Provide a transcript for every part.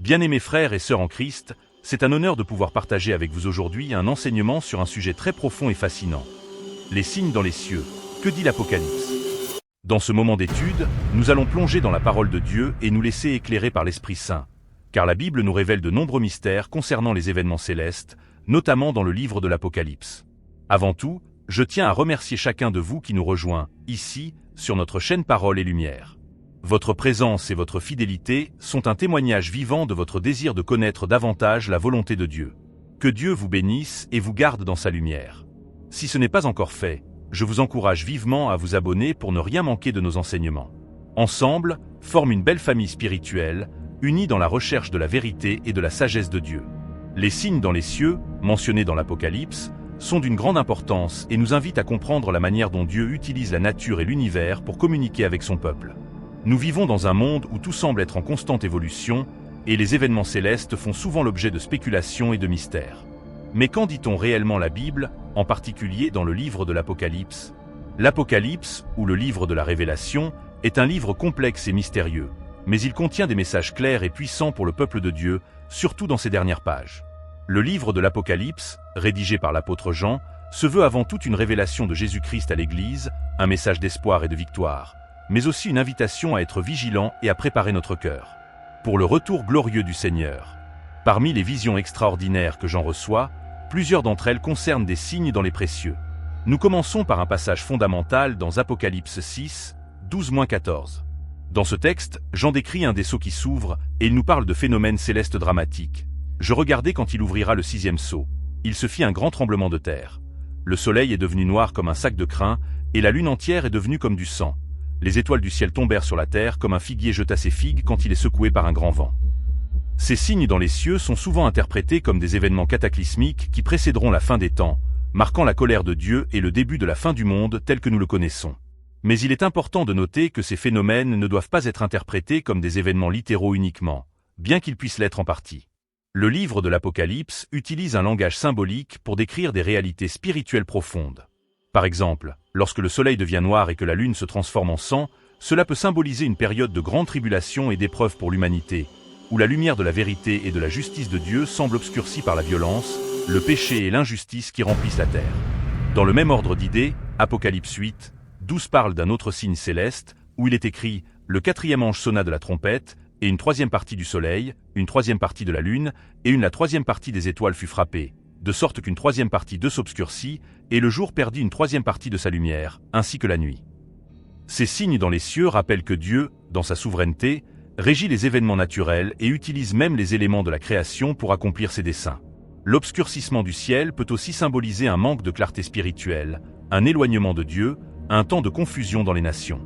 Bien-aimés frères et sœurs en Christ, c'est un honneur de pouvoir partager avec vous aujourd'hui un enseignement sur un sujet très profond et fascinant. Les signes dans les cieux. Que dit l'Apocalypse? Dans ce moment d'étude, nous allons plonger dans la parole de Dieu et nous laisser éclairer par l'Esprit Saint, car la Bible nous révèle de nombreux mystères concernant les événements célestes, notamment dans le livre de l'Apocalypse. Avant tout, je tiens à remercier chacun de vous qui nous rejoint, ici, sur notre chaîne Parole et Lumière. Votre présence et votre fidélité sont un témoignage vivant de votre désir de connaître davantage la volonté de Dieu. Que Dieu vous bénisse et vous garde dans sa lumière. Si ce n'est pas encore fait, je vous encourage vivement à vous abonner pour ne rien manquer de nos enseignements. Ensemble, forme une belle famille spirituelle, unie dans la recherche de la vérité et de la sagesse de Dieu. Les signes dans les cieux, mentionnés dans l'Apocalypse, sont d'une grande importance et nous invitent à comprendre la manière dont Dieu utilise la nature et l'univers pour communiquer avec son peuple. Nous vivons dans un monde où tout semble être en constante évolution, et les événements célestes font souvent l'objet de spéculations et de mystères. Mais qu'en dit-on réellement la Bible, en particulier dans le livre de l'Apocalypse? L'Apocalypse, ou le livre de la Révélation, est un livre complexe et mystérieux, mais il contient des messages clairs et puissants pour le peuple de Dieu, surtout dans ses dernières pages. Le livre de l'Apocalypse, rédigé par l'apôtre Jean, se veut avant tout une révélation de Jésus-Christ à l'Église, un message d'espoir et de victoire, mais aussi une invitation à être vigilant et à préparer notre cœur pour le retour glorieux du Seigneur. Parmi les visions extraordinaires que j'en reçois, plusieurs d'entre elles concernent des signes dans les précieux. Nous commençons par un passage fondamental dans Apocalypse 6, 12-14. Dans ce texte, Jean décrit un des sceaux qui s'ouvre et il nous parle de phénomènes célestes dramatiques. Je regardai quand il ouvrira le 6e sceau. Il se fit un grand tremblement de terre. Le soleil est devenu noir comme un sac de crin et la lune entière est devenue comme du sang. Les étoiles du ciel tombèrent sur la terre comme un figuier jeta ses figues quand il est secoué par un grand vent. Ces signes dans les cieux sont souvent interprétés comme des événements cataclysmiques qui précéderont la fin des temps, marquant la colère de Dieu et le début de la fin du monde tel que nous le connaissons. Mais il est important de noter que ces phénomènes ne doivent pas être interprétés comme des événements littéraux uniquement, bien qu'ils puissent l'être en partie. Le livre de l'Apocalypse utilise un langage symbolique pour décrire des réalités spirituelles profondes. Par exemple, lorsque le soleil devient noir et que la lune se transforme en sang, cela peut symboliser une période de grande tribulation et d'épreuve pour l'humanité, où la lumière de la vérité et de la justice de Dieu semble obscurcie par la violence, le péché et l'injustice qui remplissent la terre. Dans le même ordre d'idées, Apocalypse 8, 12 parle d'un autre signe céleste, où il est écrit « Le 4e ange sonna de la trompette, et une 3e partie du soleil, une 3e partie de la lune, et la 3e partie des étoiles fut frappée, de sorte qu'une 3e partie d'eux s'obscurcit, et le jour perdit une 3e partie de sa lumière, ainsi que la nuit. » Ces signes dans les cieux rappellent que Dieu, dans sa souveraineté, régit les événements naturels et utilise même les éléments de la création pour accomplir ses desseins. L'obscurcissement du ciel peut aussi symboliser un manque de clarté spirituelle, un éloignement de Dieu, un temps de confusion dans les nations.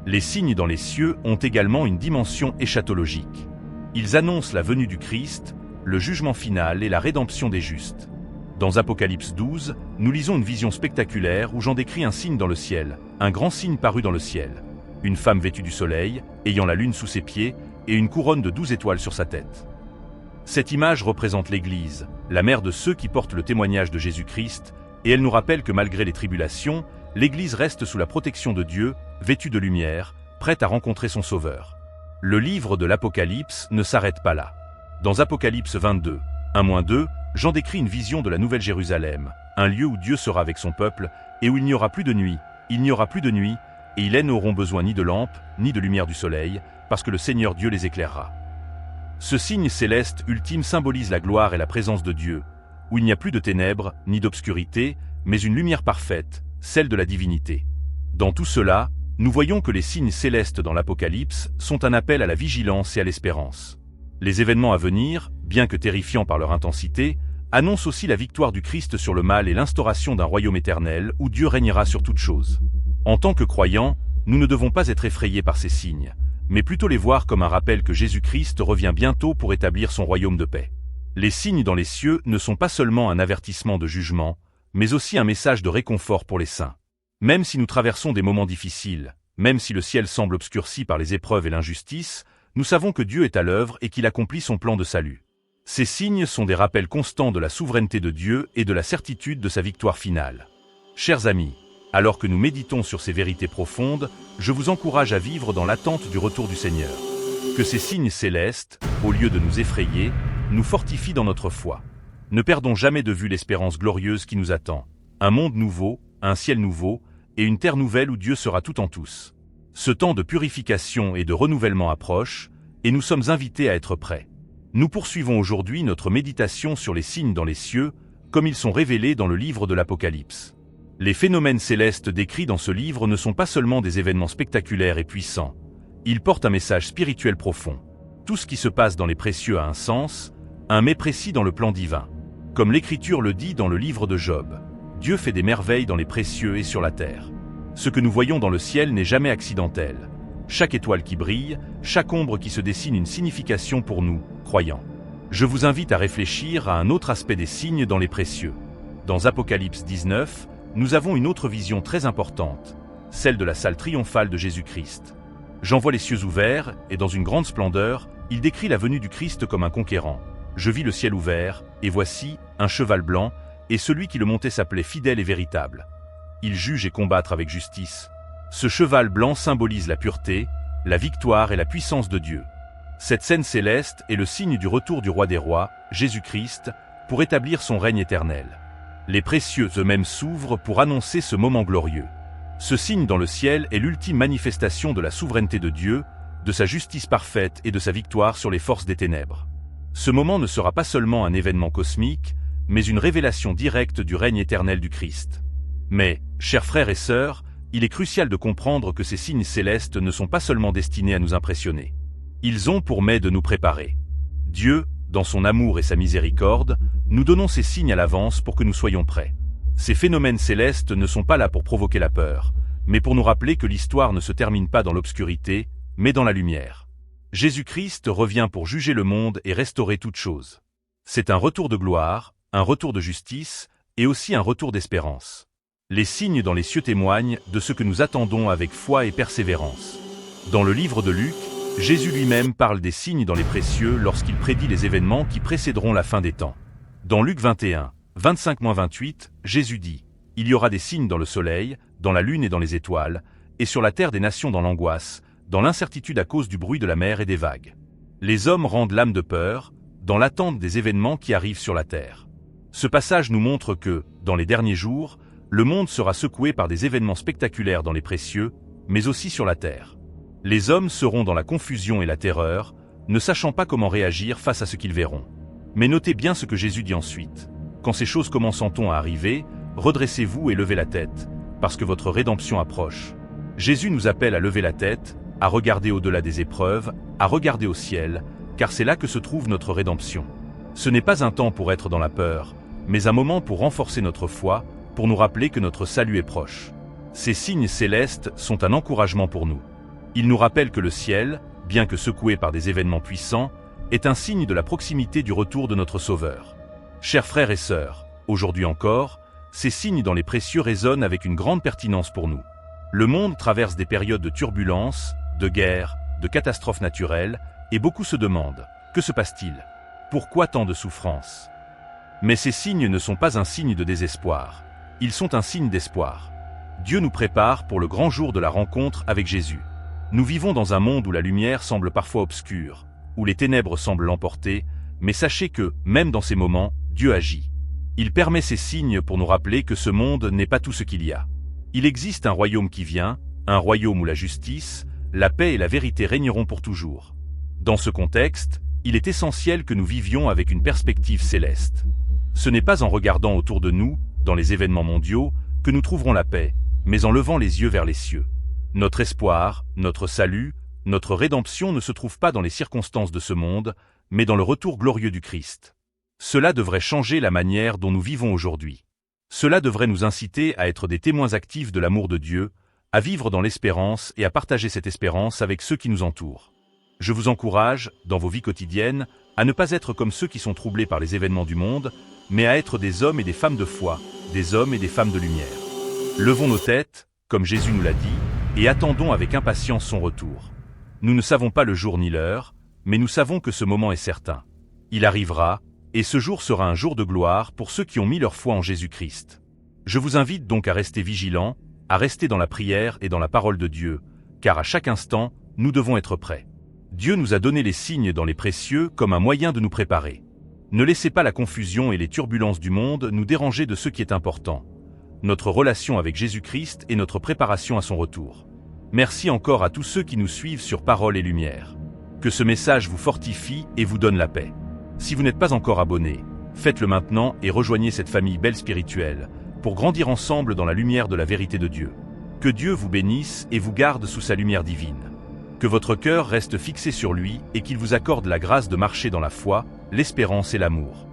Les signes dans les cieux ont également une dimension eschatologique. Ils annoncent la venue du Christ, le jugement final et la rédemption des justes. Dans Apocalypse 12, nous lisons une vision spectaculaire où Jean décrit un signe dans le ciel, un grand signe paru dans le ciel. Une femme vêtue du soleil, ayant la lune sous ses pieds, et une couronne de 12 étoiles sur sa tête. Cette image représente l'Église, la mère de ceux qui portent le témoignage de Jésus-Christ, et elle nous rappelle que malgré les tribulations, l'Église reste sous la protection de Dieu, vêtue de lumière, prête à rencontrer son Sauveur. Le livre de l'Apocalypse ne s'arrête pas là. Dans Apocalypse 22, 1-2, Jean décrit une vision de la Nouvelle Jérusalem, un lieu où Dieu sera avec son peuple, et où il n'y aura plus de nuit, et ils n'auront besoin ni de lampe, ni de lumière du soleil, parce que le Seigneur Dieu les éclairera. Ce signe céleste ultime symbolise la gloire et la présence de Dieu, où il n'y a plus de ténèbres, ni d'obscurité, mais une lumière parfaite, celle de la divinité. Dans tout cela, nous voyons que les signes célestes dans l'Apocalypse sont un appel à la vigilance et à l'espérance. Les événements à venir, bien que terrifiants par leur intensité, annoncent aussi la victoire du Christ sur le mal et l'instauration d'un royaume éternel où Dieu régnera sur toutes choses. En tant que croyants, nous ne devons pas être effrayés par ces signes, mais plutôt les voir comme un rappel que Jésus-Christ revient bientôt pour établir son royaume de paix. Les signes dans les cieux ne sont pas seulement un avertissement de jugement, mais aussi un message de réconfort pour les saints. Même si nous traversons des moments difficiles, même si le ciel semble obscurci par les épreuves et l'injustice, nous savons que Dieu est à l'œuvre et qu'il accomplit son plan de salut. Ces signes sont des rappels constants de la souveraineté de Dieu et de la certitude de sa victoire finale. Chers amis, alors que nous méditons sur ces vérités profondes, je vous encourage à vivre dans l'attente du retour du Seigneur. Que ces signes célestes, au lieu de nous effrayer, nous fortifient dans notre foi. Ne perdons jamais de vue l'espérance glorieuse qui nous attend. Un monde nouveau, un ciel nouveau, et une terre nouvelle où Dieu sera tout en tous. Ce temps de purification et de renouvellement approche, et nous sommes invités à être prêts. Nous poursuivons aujourd'hui notre méditation sur les signes dans les cieux, comme ils sont révélés dans le livre de l'Apocalypse. Les phénomènes célestes décrits dans ce livre ne sont pas seulement des événements spectaculaires et puissants. Ils portent un message spirituel profond. Tout ce qui se passe dans les précieux a un sens, un mais précis dans le plan divin. Comme l'Écriture le dit dans le livre de Job, Dieu fait des merveilles dans les précieux et sur la terre. Ce que nous voyons dans le ciel n'est jamais accidentel. Chaque étoile qui brille, chaque ombre qui se dessine une signification pour nous, croyants. Je vous invite à réfléchir à un autre aspect des signes dans les précieux. Dans Apocalypse 19, nous avons une autre vision très importante, celle de la salle triomphale de Jésus-Christ. Jean voit les cieux ouverts, et dans une grande splendeur, il décrit la venue du Christ comme un conquérant. Je vis le ciel ouvert, et voici, un cheval blanc, et celui qui le montait s'appelait Fidèle et Véritable. Il juge et combattre avec justice. Ce cheval blanc symbolise la pureté, la victoire et la puissance de Dieu. Cette scène céleste est le signe du retour du roi des rois, Jésus-Christ, pour établir son règne éternel. Les précieux eux-mêmes s'ouvrent pour annoncer ce moment glorieux. Ce signe dans le ciel est l'ultime manifestation de la souveraineté de Dieu, de sa justice parfaite et de sa victoire sur les forces des ténèbres. Ce moment ne sera pas seulement un événement cosmique, mais une révélation directe du règne éternel du Christ. Mais, chers frères et sœurs, il est crucial de comprendre que ces signes célestes ne sont pas seulement destinés à nous impressionner. Ils ont pour mais de nous préparer. Dieu, dans son amour et sa miséricorde, nous donnons ces signes à l'avance pour que nous soyons prêts. Ces phénomènes célestes ne sont pas là pour provoquer la peur, mais pour nous rappeler que l'histoire ne se termine pas dans l'obscurité, mais dans la lumière. Jésus-Christ revient pour juger le monde et restaurer toutes choses. C'est un retour de gloire, un retour de justice, et aussi un retour d'espérance. Les signes dans les cieux témoignent de ce que nous attendons avec foi et persévérance. Dans le livre de Luc, Jésus lui-même parle des signes dans les précieux lorsqu'il prédit les événements qui précéderont la fin des temps. Dans Luc 21, 25-28, Jésus dit « Il y aura des signes dans le soleil, dans la lune et dans les étoiles, et sur la terre des nations dans l'angoisse, dans l'incertitude à cause du bruit de la mer et des vagues. Les hommes rendent l'âme de peur, dans l'attente des événements qui arrivent sur la terre. » Ce passage nous montre que, dans les derniers jours, le monde sera secoué par des événements spectaculaires dans les précieux, mais aussi sur la terre. Les hommes seront dans la confusion et la terreur, ne sachant pas comment réagir face à ce qu'ils verront. Mais notez bien ce que Jésus dit ensuite. Quand ces choses commenceront à arriver, redressez-vous et levez la tête, parce que votre rédemption approche. Jésus nous appelle à lever la tête, à regarder au-delà des épreuves, à regarder au ciel, car c'est là que se trouve notre rédemption. Ce n'est pas un temps pour être dans la peur, mais un moment pour renforcer notre foi, pour nous rappeler que notre salut est proche. Ces signes célestes sont un encouragement pour nous. Ils nous rappellent que le ciel, bien que secoué par des événements puissants, est un signe de la proximité du retour de notre Sauveur. Chers frères et sœurs, aujourd'hui encore, ces signes dans les précieux résonnent avec une grande pertinence pour nous. Le monde traverse des périodes de turbulence, de guerre, de catastrophes naturelles, et beaucoup se demandent, que se passe-t-il? Pourquoi tant de souffrances? Mais ces signes ne sont pas un signe de désespoir. Ils sont un signe d'espoir. Dieu nous prépare pour le grand jour de la rencontre avec Jésus. Nous vivons dans un monde où la lumière semble parfois obscure, où les ténèbres semblent l'emporter, mais sachez que, même dans ces moments, Dieu agit. Il permet ces signes pour nous rappeler que ce monde n'est pas tout ce qu'il y a. Il existe un royaume qui vient, un royaume où la justice, la paix et la vérité régneront pour toujours. Dans ce contexte, il est essentiel que nous vivions avec une perspective céleste. Ce n'est pas en regardant autour de nous, dans les événements mondiaux, que nous trouverons la paix, mais en levant les yeux vers les cieux. Notre espoir, notre salut, notre rédemption ne se trouve pas dans les circonstances de ce monde, mais dans le retour glorieux du Christ. Cela devrait changer la manière dont nous vivons aujourd'hui. Cela devrait nous inciter à être des témoins actifs de l'amour de Dieu, à vivre dans l'espérance et à partager cette espérance avec ceux qui nous entourent. Je vous encourage, dans vos vies quotidiennes, à ne pas être comme ceux qui sont troublés par les événements du monde, mais à être des hommes et des femmes de foi, des hommes et des femmes de lumière. Levons nos têtes, comme Jésus nous l'a dit, et attendons avec impatience son retour. Nous ne savons pas le jour ni l'heure, mais nous savons que ce moment est certain. Il arrivera, et ce jour sera un jour de gloire pour ceux qui ont mis leur foi en Jésus-Christ. Je vous invite donc à rester vigilants, à rester dans la prière et dans la parole de Dieu, car à chaque instant, nous devons être prêts. Dieu nous a donné les signes dans les précieux comme un moyen de nous préparer. Ne laissez pas la confusion et les turbulences du monde nous déranger de ce qui est important. Notre relation avec Jésus-Christ et notre préparation à son retour. Merci encore à tous ceux qui nous suivent sur Parole et Lumière. Que ce message vous fortifie et vous donne la paix. Si vous n'êtes pas encore abonné, faites-le maintenant et rejoignez cette famille belle spirituelle pour grandir ensemble dans la lumière de la vérité de Dieu. Que Dieu vous bénisse et vous garde sous sa lumière divine. Que votre cœur reste fixé sur lui et qu'il vous accorde la grâce de marcher dans la foi, l'espérance et l'amour.